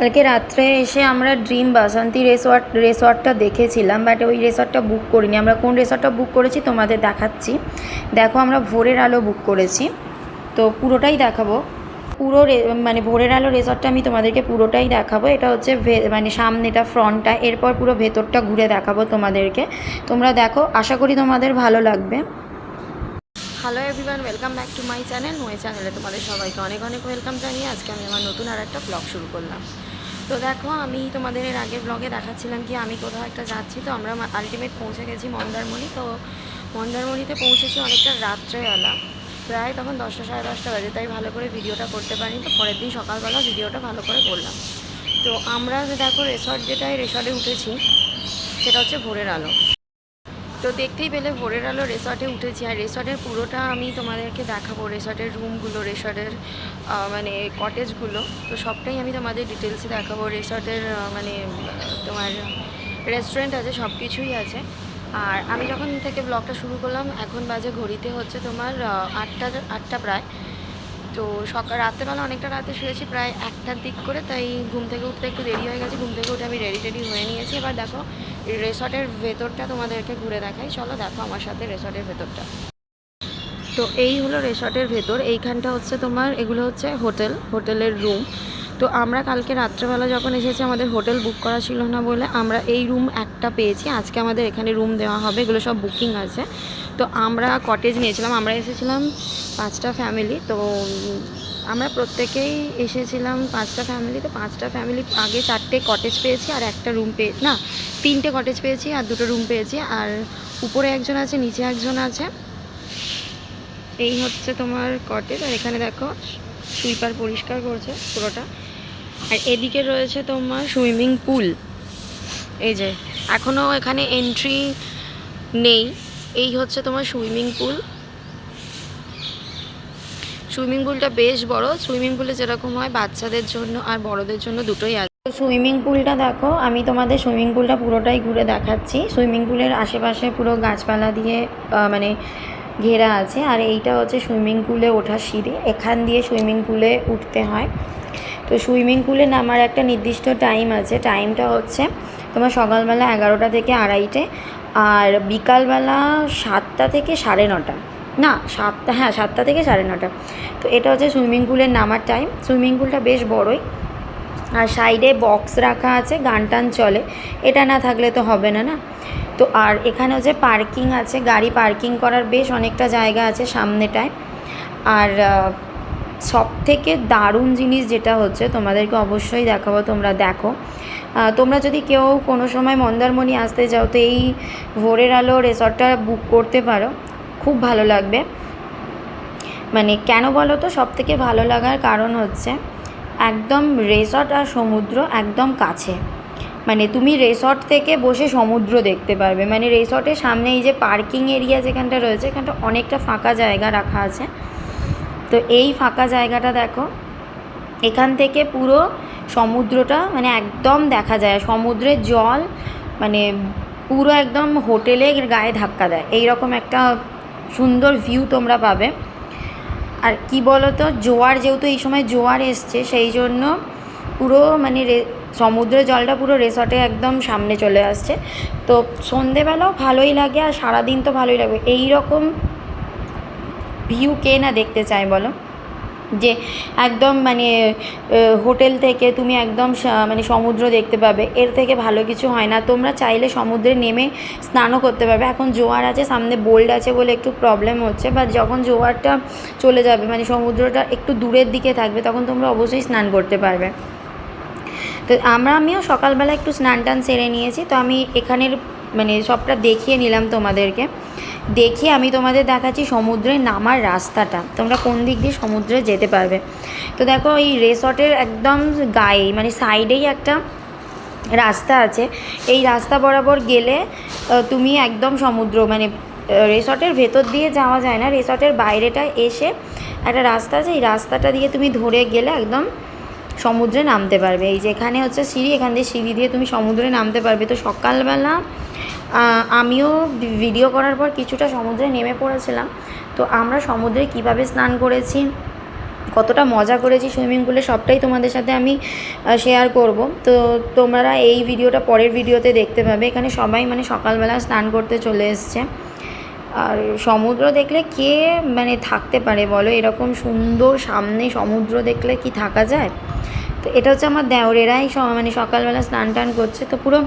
কালকে রাত্রে এসে আমরা ড্রিম বাসন্তী রিসর্টটা দেখেছিলাম, বাট ওই রিসর্টটা বুক করিনি। আমরা কোন রিসর্টটা বুক করেছি তোমাদের দেখাচ্ছি। দেখো, আমরা ভোরের আলো বুক করেছি, তো পুরোটাই দেখাবো। মানে ভোরের আলো রিসর্টটা আমি তোমাদেরকে পুরোটাই দেখাবো। এটা হচ্ছে মানে সামনেটা, ফ্রন্টটা, এরপর পুরো ভেতরটা ঘুরে দেখাবো তোমাদেরকে। তোমরা দেখো, আশা করি তোমাদের ভালো লাগবে। Hello everyone, welcome back to my channel. My চ্যানেলে তোমাদের সবাইকে অনেক অনেক ওয়েলকাম জানিয়ে আজকে আমি আমার নতুন আর একটা ব্লগ শুরু করলাম। তো দেখো, আমি তোমাদের এর আগের ব্লগে দেখাচ্ছিলাম কি আমি কোথাও একটা যাচ্ছি। তো আমরা আলটিমেট পৌঁছে গেছি মন্দারমণি। তো মন্দারমণিতে পৌঁছেছি অনেকটা রাত্রেবেলা, প্রায় তখন 10টা সাড়ে 10টা বাজে, তাই ভালো করে ভিডিওটা করতে পারিনি। তো পরের দিন সকালবেলা ভিডিওটা ভালো করে করলাম। তো আমরা দেখো রিসর্টে উঠেছি, সেটা হচ্ছে ভোরের আলো। তো দেখতেই পেলে ভোরের আলো রিসর্টে উঠেছি, আর রিসর্টের পুরোটা আমি তোমাদেরকে দেখাবো। রিসর্টের রুমগুলো, রিসর্টের মানে কটেজগুলো, তো সবটাই আমি তোমাদের ডিটেলসে দেখাবো। রিসর্টের মানে তোমার রেস্টুরেন্ট আছে, সব কিছুই আছে। আর আমি যখন থেকে ব্লগটা শুরু করলাম, এখন বাজে ঘড়িতে হচ্ছে তোমার আটটা প্রায়। তো রাত্রেবেলা অনেকটা রাতে শুয়েছি, প্রায় 1টার দিক করে, তাই ঘুম থেকে উঠতে একটু দেরি হয়ে গেছে। ঘুম থেকে উঠে আমি রেডি হয়ে নিয়েছি। এবার দেখো রিসর্টের ভেতরটা তোমাদেরকে ঘুরে দেখাই, চলো দেখো আমার সাথে রিসর্টের ভেতরটা। তো এই হলো রিসর্টের ভেতর। এইখানটা হচ্ছে তোমার, এগুলো হচ্ছে হোটেলের রুম। তো আমরা কালকে রাত্রেবেলা যখন এসেছি, আমাদের হোটেল বুক করা ছিল না বলে আমরা এই রুম একটা পেয়েছি। আজকে আমাদের এখানে রুম দেওয়া হবে, এগুলো সব বুকিং আছে। তো আমরা কটেজ নিয়েছিলাম, আমরা এসেছিলাম 5টা ফ্যামিলি। তো আমরা প্রত্যেকেই এসেছিলাম 5টা ফ্যামিলি। তো 5টা ফ্যামিলি আগে 4টে কটেজ পেয়েছি, আর একটা রুম 3টে কটেজ পেয়েছি, আর 2টো রুম পেয়েছি। আর উপরে একজন আছে, নিচে একজন আছে। এই হচ্ছে তোমার কটেজ, আর এখানে দেখো সুইপার পরিষ্কার করছে পুরোটা। আর এদিকে রয়েছে তোমার সুইমিং পুল। এই যে এখনও এখানে এন্ট্রি নেই। এই হচ্ছে তোমার সুইমিং পুলটা বেশ বড়। সুইমিং পুলে যেরকম হয় বাচ্চাদের জন্য আর বড়দের জন্য দুটোই আছে। সুইমিং পুলটা দেখো, আমি তোমাদের সুইমিং পুলটা পুরোটাই ঘুরে দেখাচ্ছি। সুইমিং পুলের আশেপাশে পুরো গাছপালা দিয়ে মানে ঘেরা আছে। আর এইটা হচ্ছে সুইমিং পুলে ওঠার সিঁড়ি, এখান দিয়ে সুইমিং পুলে উঠতে হয়। তো সুইমিং পুলে নামার একটা নির্দিষ্ট টাইম আছে। টাইমটা হচ্ছে তোমার সকালবেলা 11টা থেকে 2:30, আর বিকালবেলা 7টা থেকে 9:30। না, 7টা, হ্যাঁ 7টা থেকে 9:30। তো এটা হচ্ছে সুইমিং পুলের নামার টাইম। সুইমিং পুলটা বেশ বড়ই, আর সাইডে বক্স রাখা আছে, গান টান চলে। এটা না থাকলে তো হবে না। তো আর এখানে হচ্ছে পার্কিং আছে, গাড়ি পার্কিং করার বেশ অনেকটা জায়গা আছে সামনেটায়। আর সব থেকে দারুণ জিনিস যেটা হচ্ছে, তোমাদেরকে অবশ্যই দেখাবো, তোমরা দেখো। তোমরা যদি কেউ কোনো সময় মন্দারমণি আসতে চাও, তো এই ভোরের আলো রিসর্টটা বুক করতে পারো, খুব ভালো লাগবে। মানে কেন বলো তো, সব থেকে ভালো লাগার কারণ হচ্ছে একদম রিসর্ট আর সমুদ্র একদম কাছে। মানে তুমি রিসর্ট থেকে বসে সমুদ্র দেখতে পারবে। মানে রিসর্টের সামনে এই যে পার্কিং এরিয়া যেখানটা রয়েছে, এখানটা অনেকটা ফাঁকা জায়গা রাখা আছে। তো এই ফাঁকা জায়গাটা দেখো, এখান থেকে পুরো সমুদ্রটা মানে একদম দেখা যায়। সমুদ্রের জল মানে পুরো একদম হোটেলের গায়ে ধাক্কা দেয়, এই রকম একটা সুন্দর ভিউ তোমরা পাবে। আর কি বলো তো, যেহেতু এই সময় জোয়ার এসছে, সেই জন্য পুরো মানে সমুদ্রের জলটা পুরো রিসর্টে একদম সামনে চলে আসছে। তো সন্ধেবেলাও ভালোই লাগে, আর সারাদিন তো ভালোই লাগবে। এই রকম ভিউ কে না দেখতে চায় বলো, যে একদম মানে হোটেল থেকে তুমি একদম মানে সমুদ্র দেখতে পাবে। এর থেকে ভালো কিছু হয় না। তোমরা চাইলে সমুদ্রে নেমে স্নানও করতে পারবে। এখন জোয়ার আছে, সামনে বোল্ড আছে বলে একটু প্রবলেম হচ্ছে, বা যখন জোয়ারটা চলে যাবে, মানে সমুদ্রটা একটু দূরের দিকে থাকবে, তখন তোমরা অবশ্যই স্নান করতে পারবে। তো আমিও সকালবেলা একটু স্নান টান সেরে নিয়েছি। তো আমি এখানের মানে সবটা দেখিয়ে নিলাম তোমাদেরকে। দেখিয়ে আমি তোমাদের দেখাচ্ছি সমুদ্রে নামার রাস্তাটা, তোমরা কোন দিক দিয়ে সমুদ্রে যেতে পারবে। তো দেখো, এই রিসর্টের একদম গায়ে মানে সাইডেই একটা রাস্তা আছে। এই রাস্তা বরাবর গেলে তুমি একদম সমুদ্র, মানে রিসর্টের ভেতর দিয়ে যাওয়া যায় না, রিসর্টের বাইরেটায় এসে একটা রাস্তা আছে, এই রাস্তাটা দিয়ে তুমি ধরে গেলে একদম সমুদ্রে নামতে পারবে। এই যে এখানে হচ্ছে সিঁড়ি, এখান দিয়ে সিঁড়ি দিয়ে তুমি সমুদ্রে নামতে পারবে। তো সকালবেলা আমিও ভিডিও করার পর কিছুটা সমুদ্রে নেমে পড়েছিলাম। তো আমরা সমুদ্রে কিভাবে স্নান করেছি কতটা মজা করেছি সুইমিং পুলে সবটাই তোমাদের সাথে আমি শেয়ার করব। তো তোমরা এই ভিডিওটা পরের ভিডিওতে দেখতে পাবে। এখানে সবাই মানে সকালবেলা স্নান করতে চলে এসছে। আর সমুদ্র দেখলে কে মানে থাকতে পারে বলো, এরকম সুন্দর সামনে সমুদ্র দেখলে কি থাকা যায়? তো এটা হচ্ছে আমার দেওরেরাই মানে সকালবেলা স্নান টান করছে। তো পুরো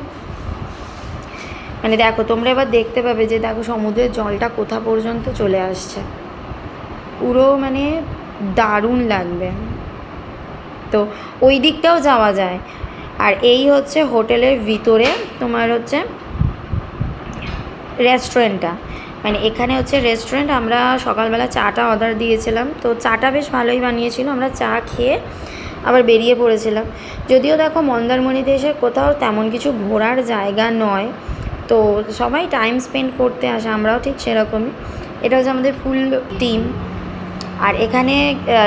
মানে দেখো তোমরা এবার দেখতে পাবে যে দেখো সমুদ্রের জলটা কোথা পর্যন্ত চলে আসছে, পুরো মানে দারুণ লাগবে। তো ওই দিকটাও যাওয়া যায়। আর এই হচ্ছে হোটেলের ভিতরে তোমার হচ্ছে রেস্টুরেন্টটা, মানে এখানে হচ্ছে রেস্টুরেন্ট। আমরা সকালবেলা চাটা অর্ডার দিয়েছিলাম, তো চাটা বেশ ভালোই বানিয়েছিল। আমরা চা খেয়ে আবার বেরিয়ে পড়েছিলাম। যদিও দেখো মন্দারমণিতে এসে কোথাও তেমন কিছু ঘোরার জায়গা নয়, তো সবাই টাইম স্পেন্ড করতে আসে, আমরাও ঠিক সেরকমই। এটা হচ্ছে আমাদের ফুল টিম। আর এখানে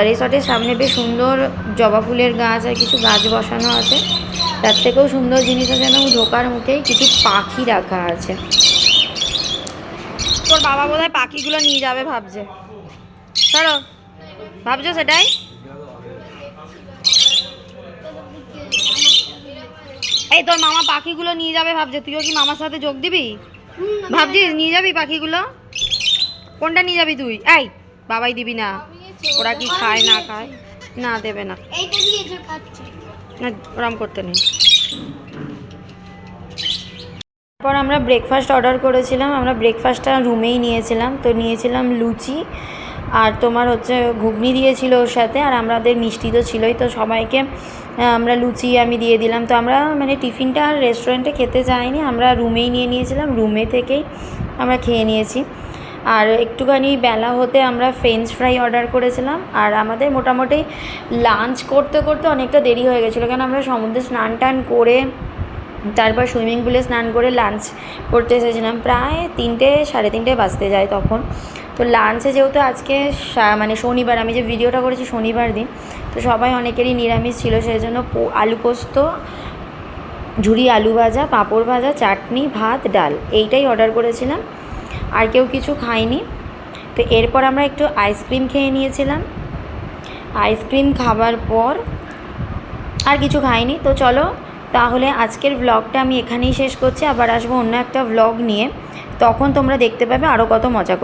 রিসর্টের সামনে বেশ সুন্দর জবা ফুলের গাছ আর কিছু গাছ বসানো আছে। তার থেকেও সুন্দর জিনিস আছে যেন ঢোকার মুখেই কিছু পাখি রাখা আছে। তোর বাবা বোধহয় পাখিগুলো নিয়ে যাবে ভাবছে, ধরো ভাবছো সেটাই। এই তোর মামা পাখিগুলো নিয়ে যাবে ভাবছে, তুইও কি মামার সাথে যোগ দিবি? ভাবছিস নিয়ে যাবি পাখিগুলো? কোনটা নিয়ে যাবি তুই? এই বাবাই দিবি না, ওরা কি খায় না খায়? না দেবে না, না ওরম করতে নেই। তারপর আমরা ব্রেকফাস্ট অর্ডার করেছিলাম। আমরা ব্রেকফাস্টটা রুমেই নিয়েছিলাম। তো নিয়েছিলাম লুচি আর তোমার হচ্ছে ঘুগনি দিয়েছিল ওর সাথে, আর আমাদের মিষ্টি তো ছিলই। তো সবাইকে আমরা লুচি আমি দিয়ে দিলাম। তো আমরা মানে টিফিনটা আর রেস্টুরেন্টে খেতে যাইনি, আমরা রুমেই নিয়ে নিয়েছিলাম, রুমে থেকেই আমরা খেয়ে নিয়েছি। আর একটুখানি বেলা হতে আমরা ফ্রেঞ্চ ফ্রাই অর্ডার করেছিলাম। আর আমাদের মোটামুটি লাঞ্চ করতে করতে অনেকটা দেরি হয়ে গেছিলো, কারণ আমরা সমুদ্রে স্নান টান করে তারপর সুইমিং পুলে স্নান করে লাঞ্চ করতে এসেছিলাম। প্রায় 3টে সাড়ে 3টে বাজতে যায় তখন। তো লাঞ্চে যেহেতু আজকে মানে শনিবার, আমি যে ভিডিওটা করেছি শনিবার দিন, তো সবাই অনেকেরই নিরামিষ ছিল, সেই জন্য আলু পোস্ত, ঝুরি আলু ভাজা, পাঁপড় ভাজা, চাটনি, ভাত, ডাল এইটাই অর্ডার করেছিলাম। আর কেউ কিছু খায়নি। তো এরপর আমরা একটু আইসক্রিম খেয়ে নিয়েছিলাম। আইসক্রিম খাবার পর আর কিছু খাইনি। তো চলো তাহলে আজকের ব্লগটা আমি এখানেই শেষ করছি। আবার আসবো অন্য একটা ব্লগ নিয়ে, তখন তোমরা দেখতে পাবে আরও কত মজা।